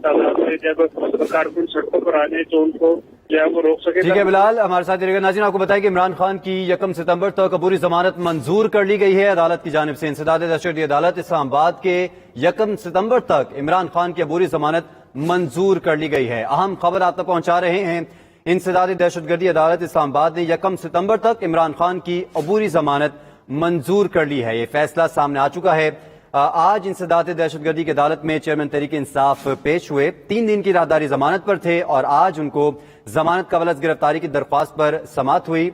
तादाद में जब कारकुन सड़कों पर आ जाए तो उनको जो है वो रोक सके। ठीक है बिलाल, हमारे साथ रहिएगा। नाज़रीन, आपको बताया कि इमरान खान की 1 सितंबर तक अबूरी जमानत मंजूर कर ली गई है अदालत की जानिब से। इंसदाद दहशतगर्दी अदालत इस्लामाबाद के 1 सितंबर तक इमरान खान की अबूरी जमानत मंजूर कर ली गई है। अहम खबर आप तक पहुंचा रहे हैं। इंसदाद दहशतगर्दी अदालत इस्लामाबाद ने 1 सितंबर तक इमरान खान की अबूरी जमानत मंजूर कर ली है। ये फैसला सामने आ चुका है। आज इंसदाद दहशतगर्दी की अदालत में चेयरमैन तहरीक इंसाफ पेश हुए। 3 दिन की राहदारी जमानत पर थे और आज उनको जमानत कबल गिरफ्तारी की दरख्वास्त पर समाअत हुई।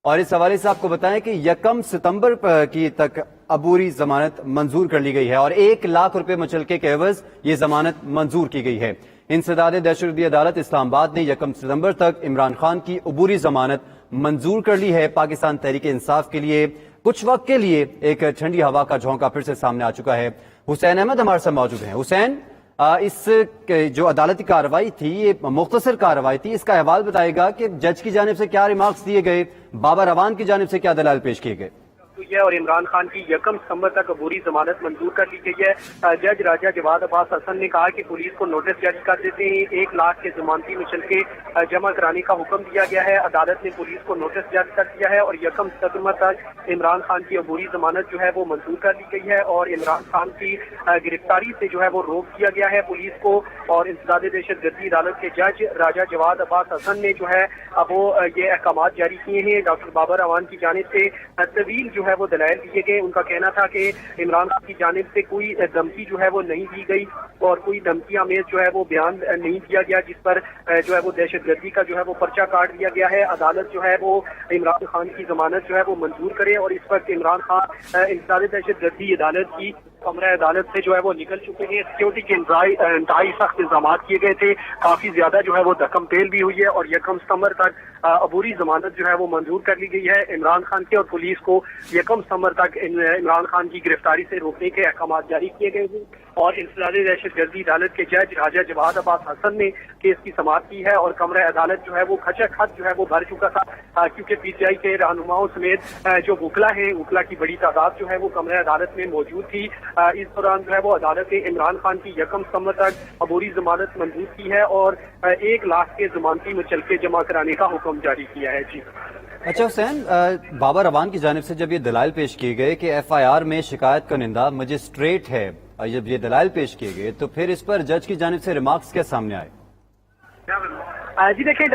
और इस हवाले से आपको बताएं कि 1 सितंबर की तक अबूरी जमानत मंजूर कर ली गई है और 1 लाख रुपए मुचलके के एवज ये जमानत मंजूर की गई है। इंसदाद दहशतगर्दी अदालत इस्लामाबाद ने 1 सितंबर तक इमरान खान की अबूरी जमानत मंजूर कर ली है। पाकिस्तान तहरीक इंसाफ के लिए कुछ वक्त के लिए एक ठंडी हवा का झोंका फिर से सामने आ चुका है। हुसैन अहमद हमारे साथ मौजूद हैं। हुसैन, इस जो अदालती कार्रवाई थी, ये मुख्तसर कार्रवाई थी, इसका अहवाल बताएगा कि जज की जानिब से क्या रिमार्क्स दिए गए, बाबर अवान की जानिब से क्या दलाल पेश किए गए। और इमरान खान की 1 सितंबर तक अबूरी जमानत मंजूर कर ली गई है। जज राजा जवाद अब्बास हसन ने कहा कि पुलिस को नोटिस जारी कर देते हैं 1 लाख के जमानती मुचलके जमा कराने का हुक्म दिया गया है। अदालत ने पुलिस को नोटिस जारी कर दिया है और 1 सितंबर तक इमरान खान की अबूरी जमानत जो है वो मंजूर कर ली गई है और इमरान खान की गिरफ्तारी से जो है वो रोक दिया गया है पुलिस को। और इंसदाद दहशतगर्दी अदालत के जज राजा जवाद अब्बास हसन ने जो है वो ये अहकाम जारी किए हैं। डॉक्टर बाबर अवान की जानिब से तवील जो है वो दलाइल दिए गए। उनका कहना था कि इमरान खान की जानिब से कोई धमकी जो है वो नहीं दी गई और कोई धमकी आमेज जो है वो बयान नहीं दिया गया जिस पर जो है वो दहशतगर्दी का जो है वो पर्चा काट दिया गया है। अदालत जो है वो इमरान खान की जमानत जो है वो मंजूर करे और इस वक्त इमरान खान इंसदाद दहशतगर्दी अदालत की कमरा अदालत से जो है वो निकल चुके हैं। सिक्योरिटी के इंतहाई सख्त इंतजाम किए गए थे, काफी ज्यादा जो है वो धक्कम तेल भी हुई है और 1 सितंबर तक अबूरी जमानत जो है वो मंजूर कर ली गई है। इमरान खान के और पुलिस को 1 सितंबर तक इमरान खान की गिरफ्तारी से रोकने के अहकाम जारी किए गए हैं और इंसदाद दहशतगर्दी अदालत के जज राजा जवाद अब्बास हसन ने केस की समाअत की है और कमरा अदालत जो है वो खचखच जो है वो भर चुका था क्योंकि पीटीआई के रहनुमाओं समेत जो वकला है, वकला की बड़ी तादाद जो है वो कमरा अदालत में मौजूद थी। इस दौरान जो है वो अदालत ने इमरान खान की 1 सितंबर तक अबूरी जमानत मंजूर की है और 1 लाख के जमानती मुचलके जमा कराने का हुक्म जारी किया है। जी अच्छा हुसैन, बाबर अवान की जानिब से जब ये दलाइल पेश किए गए कि एफआईआर में शिकायत करनिंदा मजिस्ट्रेट है, जब ये दलाइल पेश किए गए तो फिर इस पर जज की जानिब से रिमार्क्स क्या सामने आए? जी देखिए,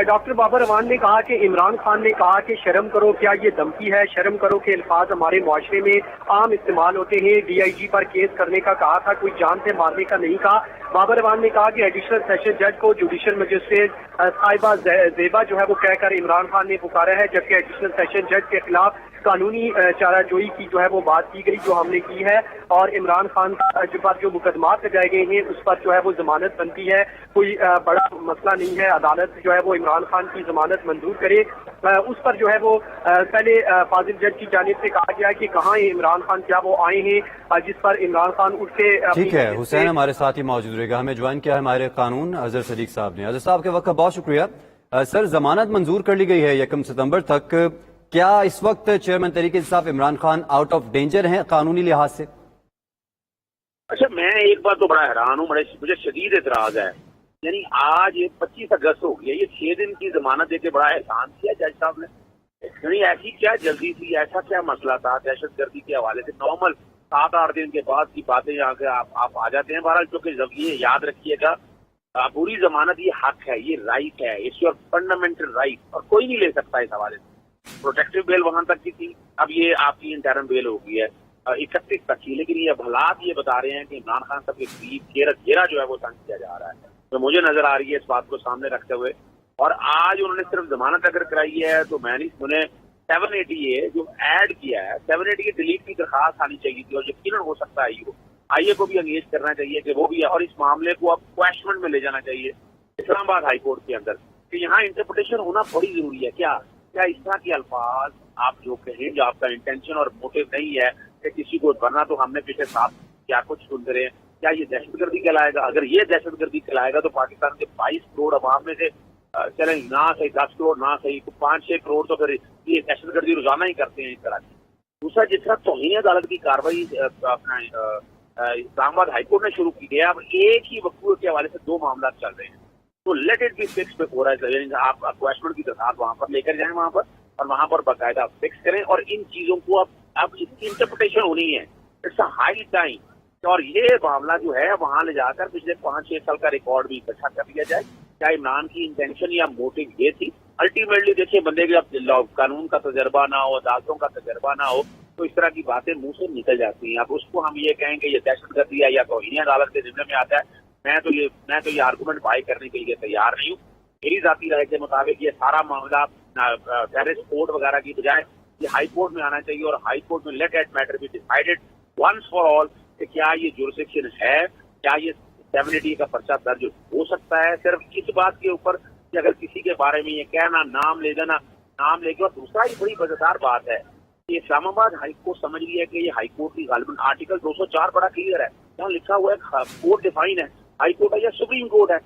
डॉक्टर बाबर अवान ने कहा कि इमरान खान ने कहा कि शर्म करो, क्या ये धमकी है? शर्म करो के अल्फाज हमारे मुआशरे में आम इस्तेमाल होते हैं। डीआईजी पर केस करने का कहा था, कोई जान से मारने का नहीं कहा। बाबर अवान ने कहा कि एडिशनल सेशन जज को जुडिशल मजिस्ट्रेट साहिबा जेबा जो है वो कहकर इमरान खान ने पुकारा है, जबकि एडिशनल सेशन जज के खिलाफ कानूनी चाराजोई की जो है वो बात की गई जो हमने की है और इमरान खान पर जो मुकदमात लगाए गए हैं उस पर जो है वो जमानत बनती है। कोई बड़ा मसला नहीं है, अदालत जो है वो इमरान खान की जमानत मंजूर करे। उस पर जो है वो पहले फाजिल जज की जानिब से कहा गया कि कहाँ इमरान खान क्या वो आए हैं, जिस पर इमरान खान उठ के। ठीक है, हुसैन हमारे साथ ही मौजूद रहेगा। हमें ज्वाइन किया है हमारे कानून अजहर सदीक साहब ने। अजहर साहब के वक्त का बहुत शुक्रिया। सर, जमानत मंजूर कर ली गई है 1 सितंबर तक, क्या इस वक्त chairman Tehreek Insaf Imran Khan out of danger हैं कानूनी लिहाज से? अच्छा, मैं एक बात तो बड़ा हैरान हूँ, मुझे शदीद एतराज है। यानी आज 25 अगस्त हो गया, ये 6 दिन की जमानत देके बड़ा एहसान किया जज साहब ने। यानी ऐसी क्या जल्दी थी, ऐसा क्या मसला था दहशतगर्दी के हवाले से? नॉर्मल 7-8 दिन के बाद की बातें यहाँ के आप आ जाते हैं। बहरहाल क्योंकि जब ये याद रखिएगा, पूरी जमानत ये हक है, ये राइट है, इट्स योर फंडामेंटल राइट और कोई नहीं ले सकता इस हवाले से। प्रोटेक्टिव बेल वहां तक की थी, अब ये आपकी इंटरम बेल हो गई है 31 तक की। लेकिन ये हालात ये बता रहे हैं कि इमरान खान साहब के करीब घेरा जो है वो तंग किया जा रहा है, तो मुझे नजर आ रही है इस बात को सामने रखते हुए। और आज उन्होंने सिर्फ जमानत अगर कराई है तो मैंने उन्हें 780A जो ऐड किया है, 780A डिलीट की दरखास्त आनी चाहिए थी और यकीनन हो सकता है आईए को भी अंगेज करना चाहिए कि वो भी है और इस मामले को अब क्वेश्चन में ले जाना चाहिए इस्लामाबाद हाई कोर्ट के अंदर कि यहाँ इंटरप्रिटेशन होना बड़ी जरूरी है। क्या इस तरह के अल्फाज आप जो कहें, जो आपका इंटेंशन और मोटिव नहीं है कि किसी को वरना तो हमने पिछले साथ क्या कुछ सुनते रहे, क्या ये दहशतगर्दी कहलाएगा? अगर ये दहशतगर्दी कहलाएगा तो पाकिस्तान के 22 करोड़ अवाम में से चलें ना सही 10 करोड़ ना सही 5-6 करोड़ तो फिर ये दहशतगर्दी रोजाना ही करते हैं इस तरह की। दूसरा, जिस तरह तौहीन अदालत की कार्रवाई अपना اسلام آباد ہائی کورٹ نے شروع کی ہے. اب ایک ہی وقوع کے حوالے سے 2 معاملات چل رہے ہیں, تو let it be fix before آپ کویشن کی درخواست وہاں پر لے کر جائیں وہاں پر, اور وہاں پر باقاعدہ فکس کریں, اور ان چیزوں کو اب اس کی انٹرپریٹیشن ہونی ہے. اٹس اے ہائی ٹائم, اور یہ معاملہ جو ہے وہاں لے جا کر پچھلے 5-6 سال کا ریکارڈ بھی اکٹھا کر لیا جائے. کیا عمران کی انٹینشن یا موٹو یہ تھی؟ الٹیمیٹلی دیکھیے, بندے کے اب قانون کا تجربہ نہ ہو, عدالتوں کا تجربہ نہ ہو, تو اس طرح کی باتیں منہ سے نکل جاتی ہیں. اب اس کو ہم یہ کہیں کہ یہ دہشت گردی ہے یا توہین عدالت کے ذمہ میں آتا ہے, میں تو یہ آرگومنٹ بائی کرنے کے لیے تیار نہیں ہوں. میری ذاتی رائے کے مطابق یہ سارا معاملہ پیرس کورٹ وغیرہ کی بجائے یہ ہائی کورٹ میں آنا چاہیے, اور ہائی کورٹ میں let it matter be decided once for all کہ کیا یہ جورسڈکشن ہے, کیا یہ 70 کا پرچہ درج ہو سکتا ہے. صرف اس بات کے اوپر کہ اگر کسی کے بارے میں یہ کہنا, نام لے دینا, نام لے کے, اور دوسرا ہی بڑی مزیدار بات ہے کہ اسلام آباد ہائی کورٹ سمجھ رہی ہے کہ یہ ہائی کورٹ کی غالباً آرٹیکل 204 بڑا کلیئر ہے, جہاں لکھا ہوا ہے کورٹ ڈیفائن ہے, ہائی کورٹ ہے یا سپریم کورٹ ہے.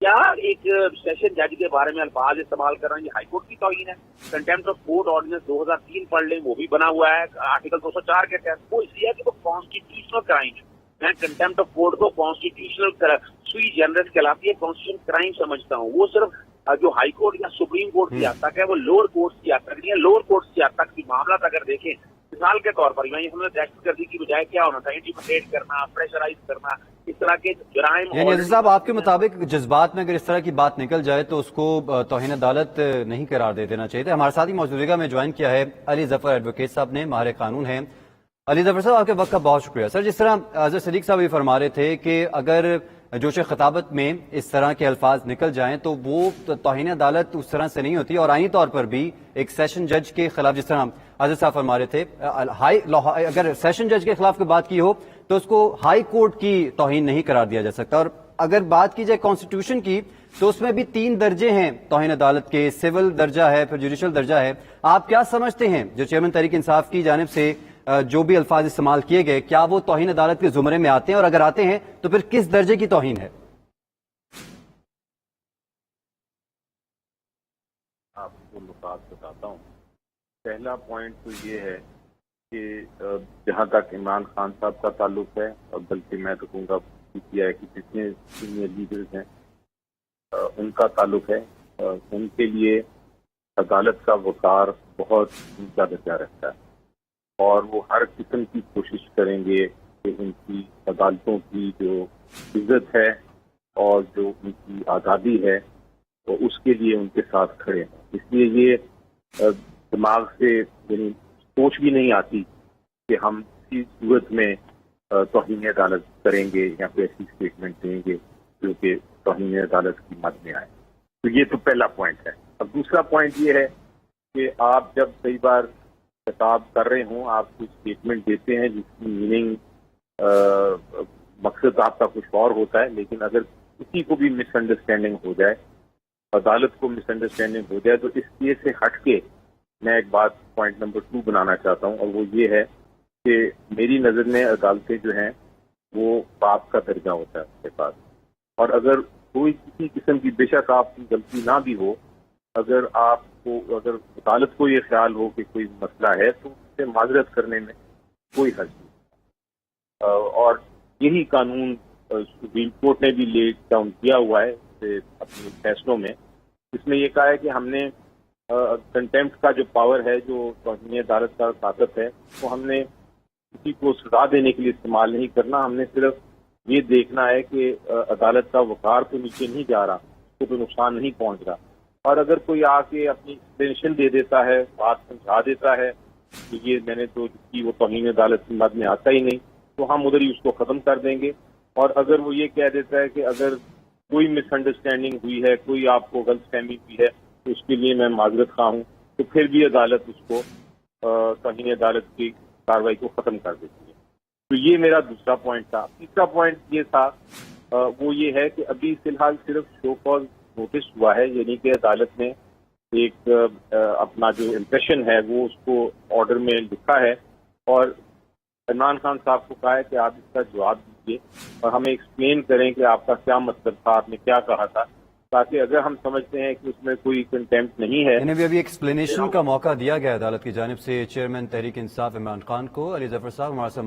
کیا ایک سیشن جج کے بارے میں الفاظ استعمال کر رہے ہیں, یہ ہائی کورٹ کی توہین ہے. کنٹیمپٹ آف کورٹ آرڈیننس 2003 پڑھ لیں, وہ بھی بنا ہوا ہے آرٹیکل 204 کے تحت. وہ اس لیے ہے کہ وہ کانسٹیٹیوشنل کرائم ہے. میں کنٹیمپٹ آف کورٹ کو کانسٹیٹیوشنل سوئی جنرل کہلاتی ہے, کانسٹیٹیوشنل کرائم سمجھتا ہوں. وہ صرف جو ہائی کورٹ یا سپریم کورٹ کی حد تک ہے, وہ لوور کورٹ کی حد تک نہیں ہے. لوور کورٹ کی حد تک بھی معاملات اگر دیکھیں, مثال کے طور پر میں یہ سمجھتا ہوں دہشت گردی کی بجائے کیا ہونا تھا, انٹیمیڈیٹ کرنا, پریشرائز کرنا, اس طرح کے جرائم. یعنی عزیز صاحب, آپ کے مطابق جذبات میں اگر اس طرح کی بات نکل جائے تو اس کو توہین عدالت نہیں قرار دے دینا چاہیے. ہمارے ساتھ ہی موجودگی میں جوائن کیا ہے علی ظفر ایڈوکیٹ صاحب نے, ماہر قانون ہیں. علی ظفر صاحب, آپ کے وقت کا بہت شکریہ. سر, جس طرح اظہر صدیق صاحب یہ فرما رہے تھے کہ اگر جوش خطابت میں اس طرح کے الفاظ نکل جائیں تو وہ توہین عدالت اس طرح سے نہیں ہوتی, اور آئینی طور پر بھی ایک سیشن جج کے خلاف, جس طرح اظہر صاحب فرما رہے تھے, اگر سیشن جج کے خلاف کوئی بات کی ہو تو اس کو ہائی کورٹ کی توہین نہیں قرار دیا جا سکتا. اور اگر بات کی جائے کانسٹیٹیوشن کی تو اس میں بھی 3 درجے ہیں توہین عدالت کے, سول درجہ ہے, پھر جوڈیشل درجہ ہے. آپ کیا سمجھتے ہیں جو چیئرمین تحریک انصاف کی جانب سے جو بھی الفاظ استعمال کیے گئے, کیا وہ توہین عدالت کے زمرے میں آتے ہیں, اور اگر آتے ہیں تو پھر کس درجے کی توہین ہے؟ آپ کو نکات بتاتا ہوں. پہلا پوائنٹ تو یہ ہے کہ جہاں تک عمران خان صاحب کا تعلق ہے, اور بلکہ میں تو کہوں گا پی آئی کے جتنے سینئر لیڈرز ہیں ان کا تعلق ہے, ان کے لیے عدالت کا وقار بہت اونچا درجہ رکھتا ہے, اور وہ ہر قسم کی کوشش کریں گے کہ ان کی عدالتوں کی جو عزت ہے اور جو ان کی آزادی ہے تو اس کے لیے ان کے ساتھ کھڑے ہیں. اس لیے یہ دماغ سے یعنی سوچ بھی نہیں آتی کہ ہم کسی صورت میں توہین عدالت کریں گے یا کوئی ایسی اسٹیٹمنٹ دیں گے جو کہ توہین عدالت کی مد میں آئے. تو یہ تو پہلا پوائنٹ ہے. اب دوسرا پوائنٹ یہ ہے کہ آپ جب کئی بار خطاب کر رہے ہوں, آپ کوئی اسٹیٹمنٹ دیتے ہیں جس کی میننگ مقصد آپ کا کچھ اور ہوتا ہے, لیکن اگر کسی کو بھی مس انڈرسٹینڈنگ ہو جائے, عدالت کو مس انڈرسٹینڈنگ ہو جائے, تو اس کیس سے ہٹ کے میں ایک بات پوائنٹ نمبر 2 بنانا چاہتا ہوں, اور وہ یہ ہے کہ میری نظر میں عدالتیں جو ہیں وہ باپ کا درجہ ہوتا ہے اس کے پاس, اور اگر کوئی کسی قسم کی بے شک آپ کی غلطی نہ بھی ہو, اگر اگر عدالت کو یہ خیال ہو کہ کوئی مسئلہ ہے تو اس سے معذرت کرنے میں کوئی حرج نہیں. اور یہی قانون سپریم کورٹ نے بھی لے ڈاؤن کیا ہوا ہے اپنے فیصلوں میں, جس میں یہ کہا ہے کہ ہم نے کنٹیمپٹ کا جو پاور ہے, جو توہین عدالت کا طاقت ہے, تو ہم نے کسی کو سزا دینے کے لیے استعمال نہیں کرنا. ہم نے صرف یہ دیکھنا ہے کہ عدالت کا وقار تو نیچے نہیں جا رہا, اس کو تو نقصان نہیں پہنچ رہا. اور اگر کوئی آ کے اپنی ایکسپلینیشن دے دیتا ہے, بات سمجھا دیتا ہے کہ یہ میں نے تو کی وہ توہین عدالت کی مد میں آتا ہی نہیں, تو ہم ادھر ہی اس کو ختم کر دیں گے. اور اگر وہ یہ کہہ دیتا ہے کہ اگر کوئی مس انڈرسٹینڈنگ ہوئی ہے, کوئی آپ کو غلط فہمی ہوئی ہے, تو اس کے لیے میں معذرت خواہ ہوں, تو پھر بھی عدالت اس کو توہین عدالت کی کارروائی کو ختم کر دیتی ہے. تو یہ میرا دوسرا پوائنٹ تھا. تیسرا پوائنٹ یہ تھا, وہ یہ ہے کہ ابھی فی الحال صرف شو کاز نوٹس ہوا ہے, یعنی کہ عدالت نے ایک اپنا جو امپریشن ہے وہ اس کو آرڈر میں لکھا ہے, اور عمران خان صاحب کو کہا ہے کہ آپ اس کا جواب دیجیے اور ہمیں ایکسپلین کریں کہ آپ کا کیا مطلب تھا, آپ نے کیا کہا تھا, تاکہ اگر ہم سمجھتے ہیں کہ اس میں کوئی کنٹیمپٹ نہیں ہے. انہیں بھی ابھی ایکسپلینیشن کا موقع دیا گیا عدالت کی جانب سے چیئرمین تحریک انصاف عمران خان کو. علی ظفر صاحب ہمارے ساتھ